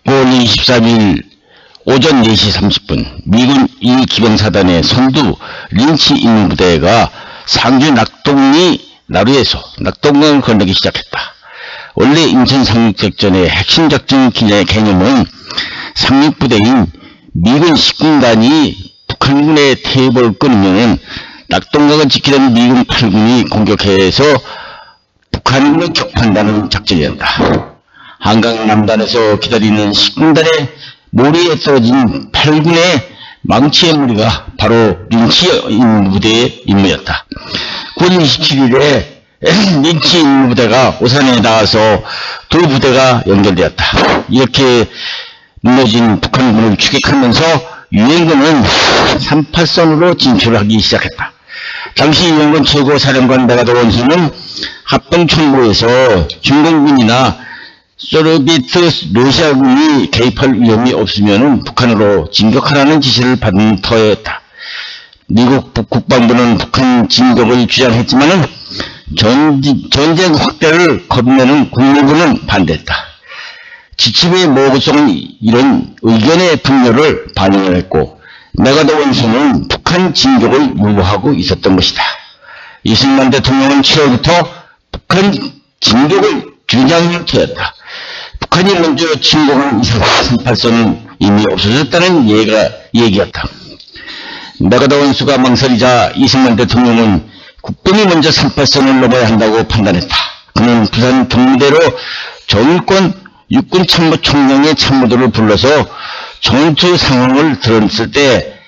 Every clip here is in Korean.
5월 23일 오전 4시 30분 미군 2기병사단의 선두 린치 임무부대가 상주 낙동리 나루에서 낙동강을 건너기 시작했다. 원래 인천 상륙작전의 핵심 작전 개념은 상륙부대인 미군 10군단이 북한군의 태입을 끊으면 낙동강을 지키던 미군 8군이 공격해서 북한군을 격파한다는 작전이었다. 한강 남단에서 기다리는 10군단의 모리에 떨어진 8군의 망치의 무리가 바로 린치 임무부대의 임무였다. 9월 27일에 린치 임무부대가 오산에 나와서 두 부대가 연결되었다. 이렇게 무너진 북한군을 추격하면서 유엔군은 38선으로 진출하기 시작했다. 당시 유엔군 최고사령관 메가더 원수는 합동참모에서 중공군이나 소비에트 러시아군이 개입할 위험이 없으면 북한으로 진격하라는 지시를 받은 터였다. 미국 국방부는 북한 진격을 주장했지만 전쟁 확대를 거듭내는 국무부는 반대했다. 지침의 모호성은 이런 의견의 분열을 반영했고 메가더 원수는 북한 진격을 유보하고 있었던 것이다. 이승만 대통령은 7월부터 북한 진격을 주장할 터였다. 북한이 먼저 침공한 38선은 이미 없어졌다는 얘기였다. 메가더 원수가 망설이자 이승만 대통령은 국방이 먼저 38선을 넘어야 한다고 판단했다. 그는 부산 경무대로 정일권 육군참모총장의 참모들을 불러서 전투 상황을 들었을 때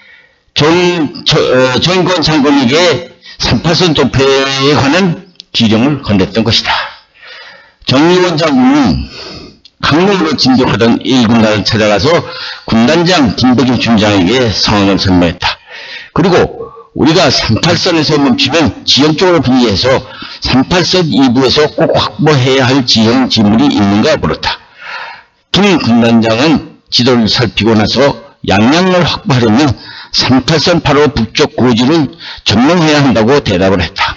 정일권 장군에게 38선 도패에 관한 지령을 건넸던 것이다. 정일권 장군은 강릉으로 진격하던 1군단을 찾아가서 군단장 김백일 중장에게 상황을 설명했다. 그리고 우리가 38선에서 멈추면 지형적으로 분리해서 38선 2부에서 꼭 확보해야 할 지형 지물이 있는가 물었다. 김 군단장은 지도를 살피고 나서 양양을 확보하려면 38선 바로 북쪽 고지를 점령해야 한다고 대답을 했다.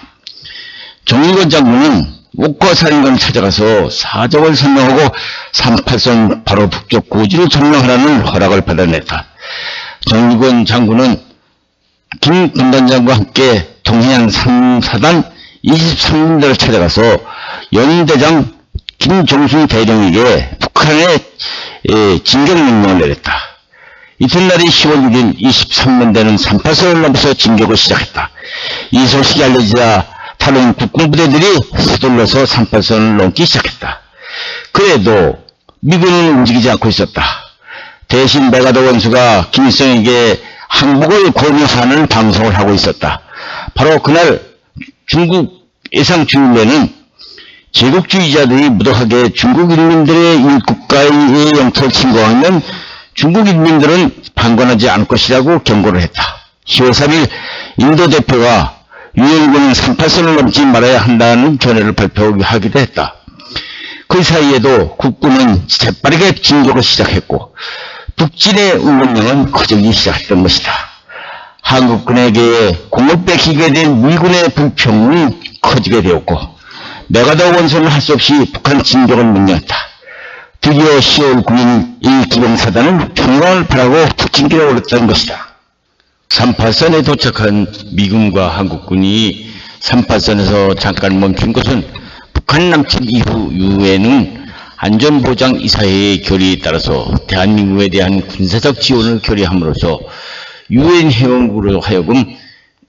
정일권 장군은 옥과사령관을 찾아가서 사정을 설명하고 38선 바로 북쪽 고지를 점령하라는 허락을 받아냈다. 정일권 장군은 김 군단장과 함께 동해안 3사단 23군대를 찾아가서 연대장 김종순 대령에게 북한의 진격 명령을 내렸다. 이튿날이 10월 6일 23년대는 38선을 넘어서 진격을 시작했다. 이 소식이 알려지자 다른 국군부대들이 서둘러서 38선을 넘기 시작했다. 그래도 미군은 움직이지 않고 있었다. 대신 메가더 원수가 김일성에게 항복을 권유하는 방송을 하고 있었다. 바로 그날 중국 예상주의회는 제국주의자들이 무도하게 중국 인민들의 국가의 영토를 침공하면 중국 인민들은 방관하지 않을 것이라고 경고를 했다. 10월 3일 인도 대표가 유엔군은 38선을 넘지 말아야 한다는 견해를 발표하기도 했다. 그 사이에도 국군은 재빠르게 진격을 시작했고 북진의 운동량은 커지기 시작했던 것이다. 한국군에게 공을 뺏기게 된 미군의 불평은 커지게 되었고 메가더 원수는 할 수 없이 북한 진격을 명령했다. 드디어 10월 9일 1기병사단은 평화를 바라고 북진길에 올랐던 것이다. 38선에 도착한 미군과 한국군이 38선에서 잠깐 멈춘 것은 북한 남침 이후 유엔은 안전보장 이사회의 결의에 따라서 대한민국에 대한 군사적 지원을 결의함으로써 유엔 회원국으로 하여금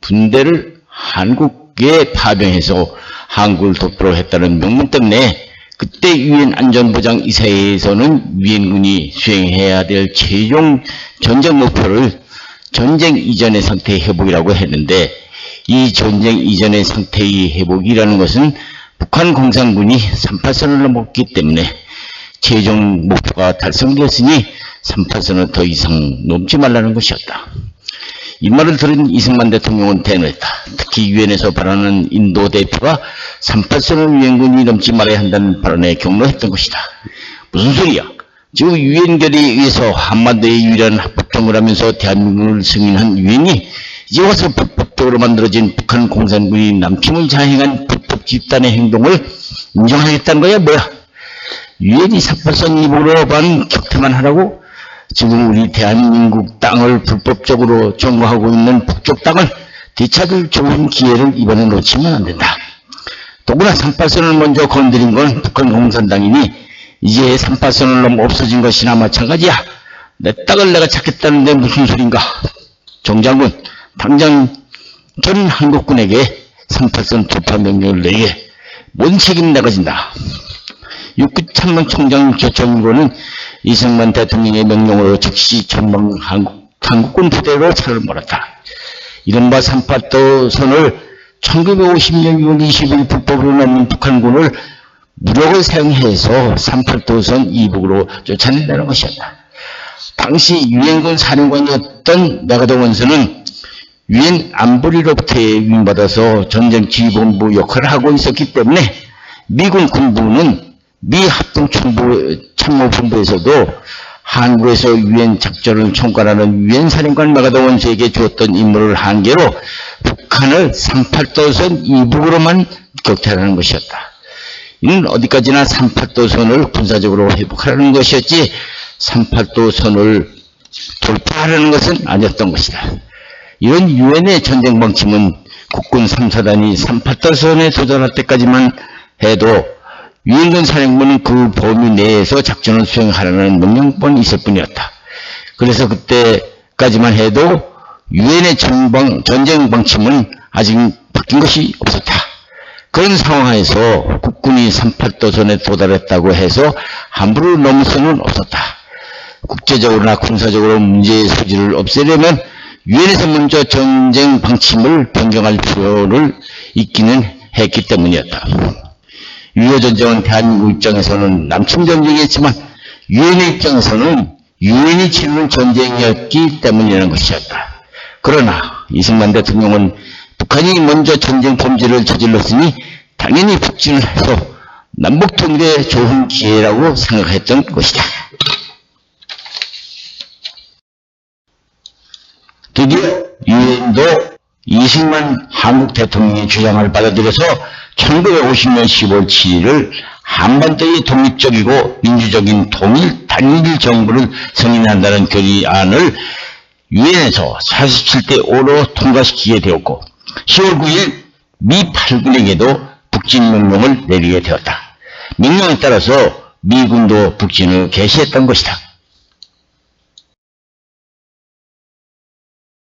군대를 한국에 파병해서 한국을 돕도록 했다는 명분 때문에 그때 유엔 안전보장 이사회에서는 유엔군이 수행해야 될 최종 전쟁 목표를 전쟁 이전의 상태의 회복이라고 했는데 이 전쟁 이전의 상태의 회복이라는 것은 북한 공산군이 38선을 넘었기 때문에 최종 목표가 달성되었으니 38선은 더 이상 넘지 말라는 것이었다. 이 말을 들은 이승만 대통령은 대노했다. 특히 유엔에서 발언하는 인도 대표가 38선을 유엔군이 넘지 말아야 한다는 발언에 경로했던 것이다. 무슨 소리야? 지금 유엔 결의에 의해서 한반도의 유일한 합법정을 하면서 대한민국을 승인한 유엔이 이제 와서 불법적으로 만들어진 북한 공산군이 남침을 자행한 불법 집단의 행동을 인정하겠다는 거야 뭐야? 유엔이 3·8선 이북으로만 격퇴만 하라고 지금 우리 대한민국 땅을 불법적으로 점거하고 있는 북쪽 땅을 되찾을 좋은 기회를 이번에 놓치면 안 된다. 더구나 3·8선을 먼저 건드린 건 북한 공산당이니 이제 3·8선을 넘어 없어진 것이나 마찬가지야. 내 땅을 내가 찾겠다는데 무슨 소린가. 정장군 당장 전 한국군에게 3·8선 투파 명령을 내게 뭔 책임 내가 진다. 육군참모총장 조총일고는 이승만 대통령의 명령으로 즉시 전방 한국군 부대로 차를 몰았다. 이른바 3·8선을 1950년 6월 20일 불법으로 넘는 북한군을 무력을 사용해서 3·8선 이북으로 쫓아낸다는 것이었다. 당시 유엔군 사령관이었던 메가더 원수는 유엔 안보리로부터의 위임받아서 전쟁 지휘본부 역할을 하고 있었기 때문에 미군 군부는 미 합동참모본부에서도 한국에서 유엔 작전을 총괄하는 유엔 사령관 메가더 원수에게 주었던 임무를 한계로 북한을 3·8선 이북으로만 격퇴하라는 것이었다. 이는 어디까지나 3·8선을 군사적으로 회복하라는 것이었지 3·8선을 돌파하라는 것은 아니었던 것이다. 이런 유엔의 전쟁 방침은 국군 3사단이 3·8선에 도전할 때까지만 해도 유엔군 사령부는 그 범위 내에서 작전을 수행하라는 명령만 있을 뿐이었다. 그래서 그때까지만 해도 유엔의 전쟁 방침은 아직 바뀐 것이 없었다. 그런 상황에서 국군이 3·8선에 도달했다고 해서 함부로 넘을 수는 없었다. 국제적으로나 군사적으로 문제의 소지를 없애려면 유엔에서 먼저 전쟁 방침을 변경할 필요를 있기는 했기 때문이었다. 6.25 전쟁은 대한민국 입장에서는 남침 전쟁이었지만 유엔의 입장에서는 유엔이 치르는 전쟁이었기 때문이라는 것이었다. 그러나 이승만 대통령은 북한이 먼저 전쟁 범죄를 저질렀으니 당연히 북진을 해서 남북 통일의 좋은 기회라고 생각했던 것이다. 드디어 유엔도 이승만 한국 대통령의 주장을 받아들여서 1950년 10월 7일을 한반도의 독립적이고 민주적인 통일 단일 정부를 승인한다는 결의안을 유엔에서 47대 5로 통과시키게 되었고 10월 9일 미 8군에게도 북진 명령을 내리게 되었다. 명령에 따라서 미군도 북진을 개시했던 것이다.